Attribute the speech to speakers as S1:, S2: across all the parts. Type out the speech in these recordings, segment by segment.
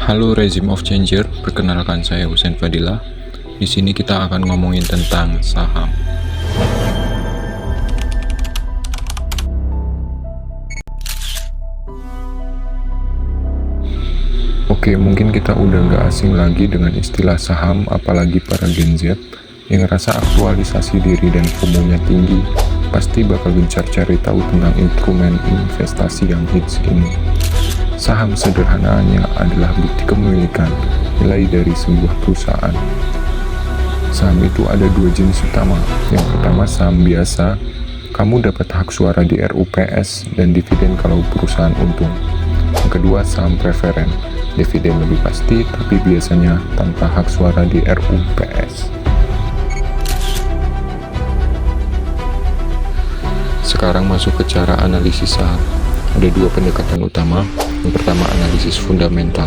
S1: Halo Regime of Changer, perkenalkan saya Husain Fadilah. Di sini kita akan ngomongin tentang saham. Oke, mungkin kita udah nggak asing lagi dengan istilah saham, apalagi para Gen Z yang ngerasa aktualisasi diri dan FOMO-nya tinggi, pasti bakal gencar cari tahu tentang instrumen investasi yang hits ini. Saham sederhananya adalah bukti kepemilikan nilai dari sebuah perusahaan. Saham itu ada dua jenis utama. Yang pertama saham biasa, kamu dapat hak suara di RUPS dan dividen kalau perusahaan untung. Yang kedua saham preferen, dividen lebih pasti tapi biasanya tanpa hak suara di RUPS. Sekarang masuk ke cara analisis saham. Ada dua pendekatan utama. Yang pertama analisis fundamental.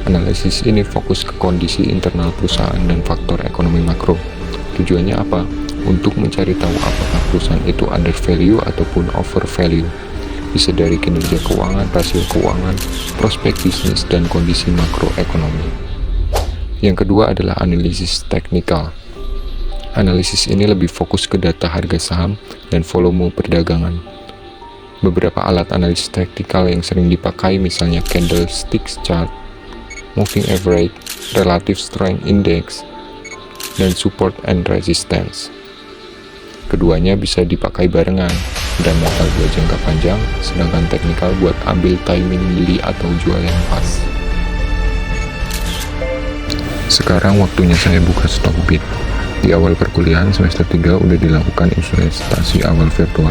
S1: Analisis ini fokus ke kondisi internal perusahaan dan faktor ekonomi makro. Tujuannya apa? Untuk mencari tahu apakah perusahaan itu under value ataupun over value. Bisa dari kinerja keuangan, rasio keuangan, prospek bisnis, dan kondisi makroekonomi. Yang kedua adalah analisis teknikal. Analisis ini lebih fokus ke data harga saham dan volume perdagangan. Beberapa alat analisis teknikal yang sering dipakai misalnya candlestick chart, moving average, relative strength index, dan support and resistance. Keduanya bisa dipakai barengan, dan modal buat jangka panjang, sedangkan teknikal buat ambil timing beli atau jual yang pas. Sekarang waktunya saya buka Stockbit. Di awal perkuliahan semester 3 udah dilakukan investasi awal virtual,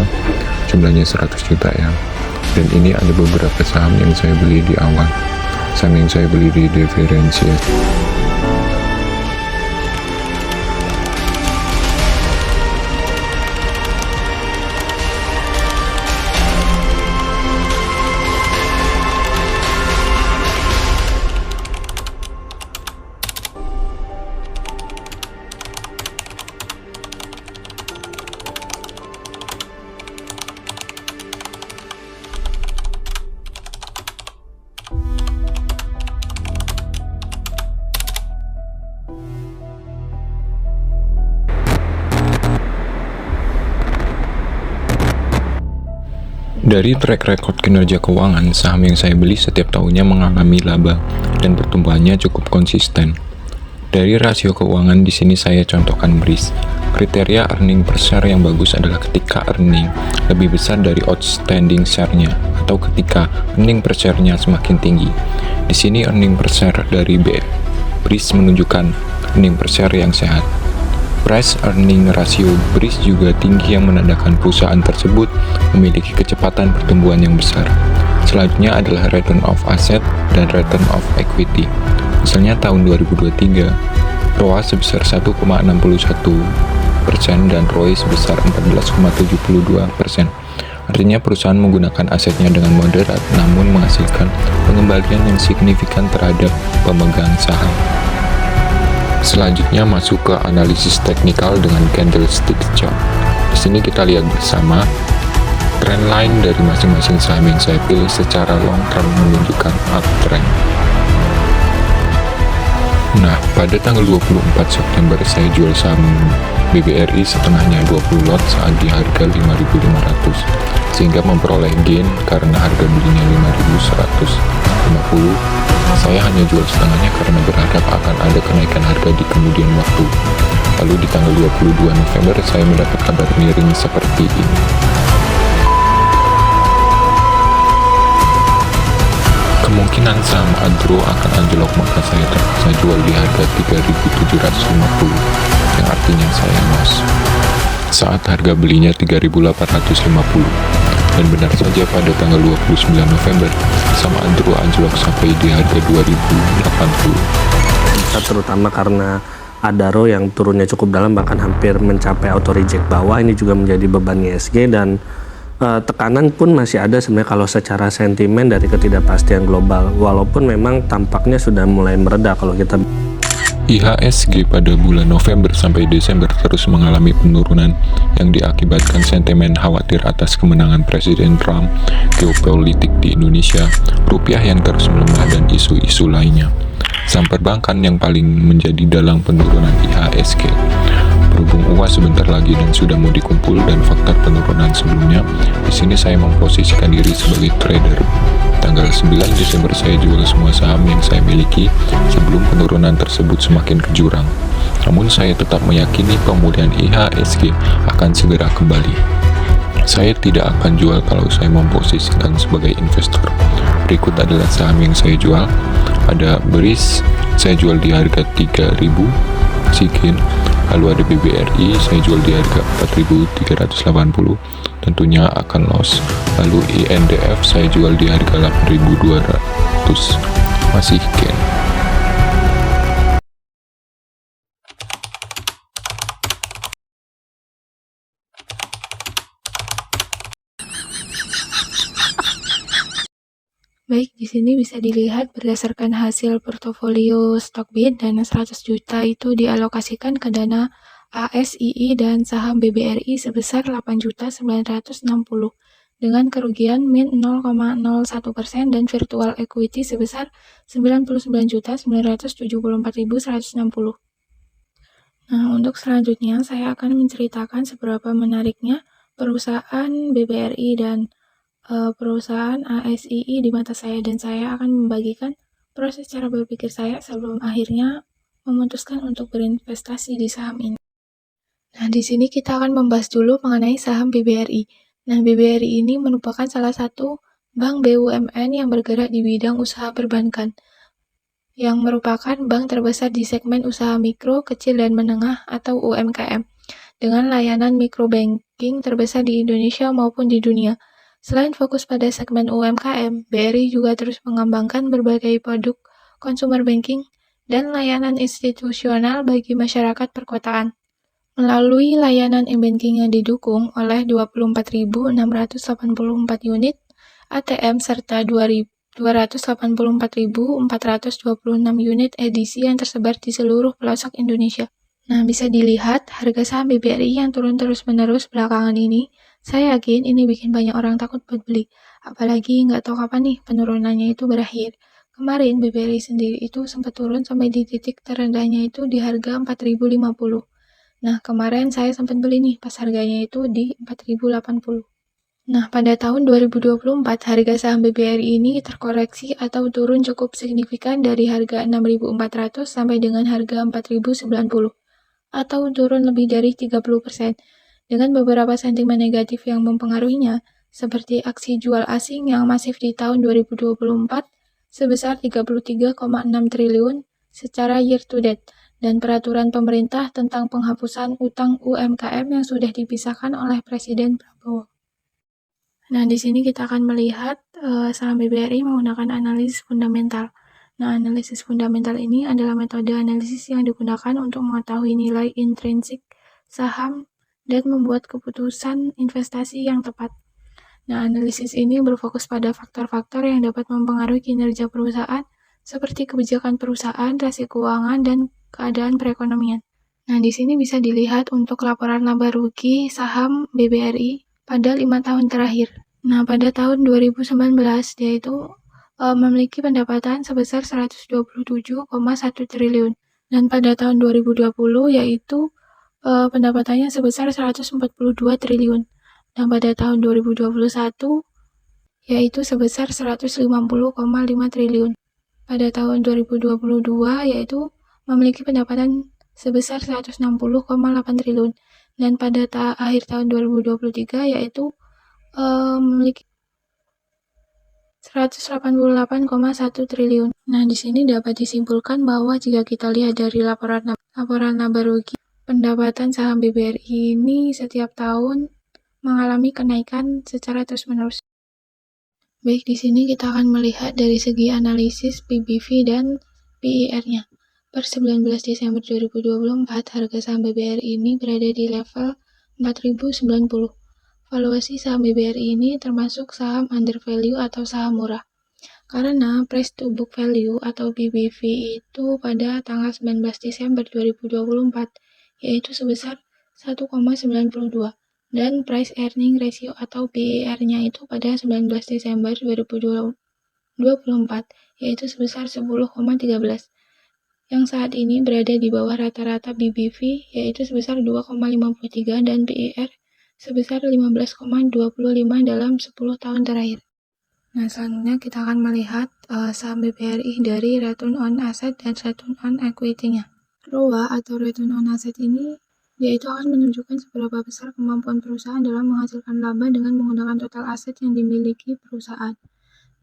S1: jumlahnya 100 juta ya. Dan ini ada beberapa saham yang saya beli di awal. Saham yang saya beli di differentiate. Dari track record kinerja keuangan, saham yang saya beli setiap tahunnya mengalami laba dan pertumbuhannya cukup konsisten. Dari rasio keuangan di sini saya contohkan BRIS. Kriteria earning per share yang bagus adalah ketika earning lebih besar dari outstanding share-nya atau ketika earning per share-nya semakin tinggi. Di sini earning per share dari BRIS menunjukkan earning per share yang sehat. Price earning ratio BRIS juga tinggi yang menandakan perusahaan tersebut memiliki kecepatan pertumbuhan yang besar. Selanjutnya adalah return of asset dan return of equity. Misalnya tahun 2023, ROA sebesar 1,61% dan ROE sebesar 14,72%. Artinya perusahaan menggunakan asetnya dengan moderat namun menghasilkan pengembalian yang signifikan terhadap pemegang saham. Selanjutnya masuk ke analisis teknikal dengan candlestick chart. Di sini kita lihat bersama trendline dari masing-masing saham yang saya pilih secara long term menunjukkan uptrend. Nah, pada tanggal 24 September saya jual saham BBRI setengahnya 20 lot saat di harga 5.500 sehingga memperoleh gain karena harga belinya 5.150. Saya hanya jual setengahnya karena berharap akan ada kenaikan harga di kemudian waktu. Lalu di tanggal 22 November saya mendapat kabar miring seperti ini. Kemungkinan saham Adro akan anjlok, maka saya terpaksa jual di harga 3.750, yang artinya saya loss. Saat harga belinya 3.850. Dan benar saja pada tanggal 29 November, saham Adro anjlok sampai di harga 2.080.
S2: Terutama karena Adaro yang turunnya cukup dalam, bahkan hampir mencapai auto reject bawah. Ini juga menjadi beban ISG dan tekanan pun masih ada sebenarnya kalau secara sentimen dari ketidakpastian global, walaupun memang tampaknya sudah mulai mereda kalau kita
S1: IHSG pada bulan November sampai Desember terus mengalami penurunan yang diakibatkan sentimen khawatir atas kemenangan Presiden Trump, geopolitik di Indonesia, rupiah yang terus melemah, dan isu-isu lainnya. Saham perbankan yang paling menjadi dalang penurunan IHSG. Berhubung UAS sebentar lagi dan sudah mau dikumpul dan faktor penurunan sebelumnya, di sini saya memposisikan diri sebagai trader. Tanggal 9 Desember saya jual semua saham yang saya miliki sebelum penurunan tersebut semakin ke jurang. Namun saya tetap meyakini pemulihan IHSG akan segera kembali. Saya tidak akan jual kalau saya memposisikan sebagai investor. Berikut adalah saham yang saya jual. Ada BRIS, saya jual di harga 3.000, Sikin, lalu ada BBRI, saya jual di harga 4.380, tentunya akan loss. Lalu INDF saya jual di harga 8.200, masih gain.
S3: Baik, di sini bisa dilihat berdasarkan hasil portofolio Stockbit, dana 100 juta itu dialokasikan ke dana ASII dan saham BBRI sebesar 8.960 dengan kerugian min 0,01% dan virtual equity sebesar 99.974.160. Nah, untuk selanjutnya saya akan menceritakan seberapa menariknya perusahaan BBRI dan perusahaan ASII di mata saya, dan saya akan membagikan proses cara berpikir saya sebelum akhirnya memutuskan untuk berinvestasi di saham ini. Nah, di sini kita akan membahas dulu mengenai saham BBRI. Nah, BBRI ini merupakan salah satu bank BUMN yang bergerak di bidang usaha perbankan, yang merupakan bank terbesar di segmen usaha mikro, kecil, dan menengah atau UMKM, dengan layanan microbanking terbesar di Indonesia maupun di dunia. Selain fokus pada segmen UMKM, BRI juga terus mengembangkan berbagai produk consumer banking dan layanan institusional bagi masyarakat perkotaan. Melalui layanan e-banking yang didukung oleh 24.684 unit ATM serta 284.426 unit edisi yang tersebar di seluruh pelosok Indonesia. Nah, bisa dilihat harga saham BBRI yang turun terus-menerus belakangan ini. Saya yakin ini bikin banyak orang takut buat beli, apalagi nggak tahu kapan nih penurunannya itu berakhir. Kemarin BBRI sendiri itu sempat turun sampai di titik terendahnya itu di harga 4.050. Nah, kemarin saya sempat beli nih pas harganya itu di 4.080. Nah, pada tahun 2024 harga saham BBRI ini terkoreksi atau turun cukup signifikan dari harga 6.400 sampai dengan harga 4.090 atau turun lebih dari 30%. Dengan beberapa sentimen negatif yang mempengaruhinya, seperti aksi jual asing yang masif di tahun 2024 sebesar 33,6 triliun secara year to date, dan peraturan pemerintah tentang penghapusan utang UMKM yang sudah dipisahkan oleh Presiden Prabowo. Nah, di sini kita akan melihat saham BBRI menggunakan analisis fundamental. Nah, analisis fundamental ini adalah metode analisis yang digunakan untuk mengetahui nilai intrinsik saham dan membuat keputusan investasi yang tepat. Nah, analisis ini berfokus pada faktor-faktor yang dapat mempengaruhi kinerja perusahaan, seperti kebijakan perusahaan, rasio keuangan, dan keadaan perekonomian. Nah, di sini bisa dilihat untuk laporan laba rugi saham BBRI pada 5 tahun terakhir. Nah, pada tahun 2019, dia itu memiliki pendapatan sebesar 127,1 triliun. Dan pada tahun 2020, yaitu pendapatannya sebesar 142 triliun. Dan pada tahun 2021, yaitu sebesar 150,5 triliun. Pada tahun 2022, yaitu memiliki pendapatan sebesar 160,8 triliun. Dan pada akhir tahun 2023, yaitu memiliki 188,1 triliun. Nah, di sini dapat disimpulkan bahwa jika kita lihat dari laporan laba rugi, pendapatan saham BBRI ini setiap tahun mengalami kenaikan secara terus-menerus. Baik, di sini kita akan melihat dari segi analisis PBV dan PIR-nya. Per 19 Desember 2024, harga saham BBRI ini berada di level 4.090. Valuasi saham BBRI ini termasuk saham under value atau saham murah. Karena price to book value atau PBV itu pada tanggal 19 Desember 2024 yaitu sebesar 1,92 dan price earning ratio atau PER-nya itu pada 19 Desember 2024 yaitu sebesar 10,13 yang saat ini berada di bawah rata-rata BBV yaitu sebesar 2,53 dan PER sebesar 15,25 dalam 10 tahun terakhir. Nah, selanjutnya kita akan melihat saham BBRI dari return on asset dan return on equity-nya. ROA atau return on asset ini yaitu akan menunjukkan seberapa besar kemampuan perusahaan dalam menghasilkan laba dengan menggunakan total aset yang dimiliki perusahaan.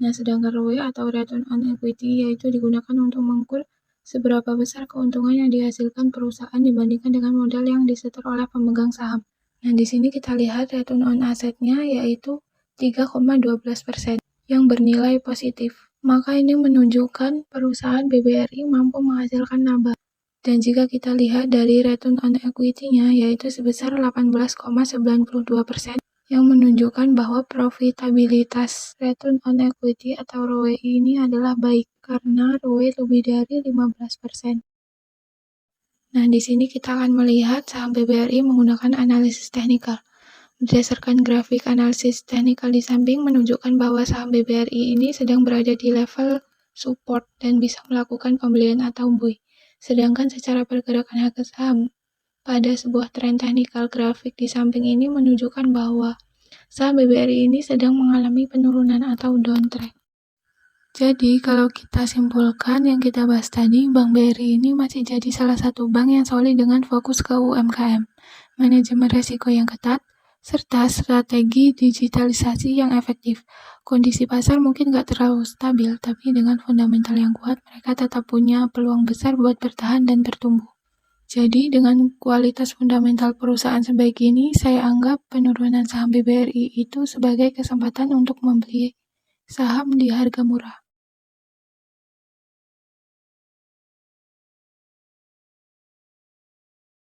S3: Nah, sedangkan ROE atau return on equity yaitu digunakan untuk mengukur seberapa besar keuntungan yang dihasilkan perusahaan dibandingkan dengan modal yang disetor oleh pemegang saham. Nah, di sini kita lihat return on asset-nya yaitu 3,12%. yang bernilai positif. Maka ini menunjukkan perusahaan BBRI mampu menghasilkan laba. Dan jika kita lihat dari return on equity-nya yaitu sebesar 18,92% yang menunjukkan bahwa profitabilitas return on equity atau ROE ini adalah baik karena ROE lebih dari 15%. Nah, di sini kita akan melihat saham BBRI menggunakan analisis teknikal. Berdasarkan grafik analisis teknikal di samping menunjukkan bahwa saham BBRI ini sedang berada di level support dan bisa melakukan pembelian atau buy. Sedangkan secara pergerakan harga saham pada sebuah tren teknikal grafik di samping ini menunjukkan bahwa saham BBRI ini sedang mengalami penurunan atau downtrend. Jadi kalau kita simpulkan yang kita bahas tadi, Bank BRI ini masih jadi salah satu bank yang solid dengan fokus ke UMKM, manajemen risiko yang ketat, serta strategi digitalisasi yang efektif. Kondisi pasar mungkin nggak terlalu stabil, tapi dengan fundamental yang kuat, mereka tetap punya peluang besar buat bertahan dan bertumbuh. Jadi dengan kualitas fundamental perusahaan sebaik ini, saya anggap penurunan saham BBRI itu sebagai kesempatan untuk membeli saham di harga murah.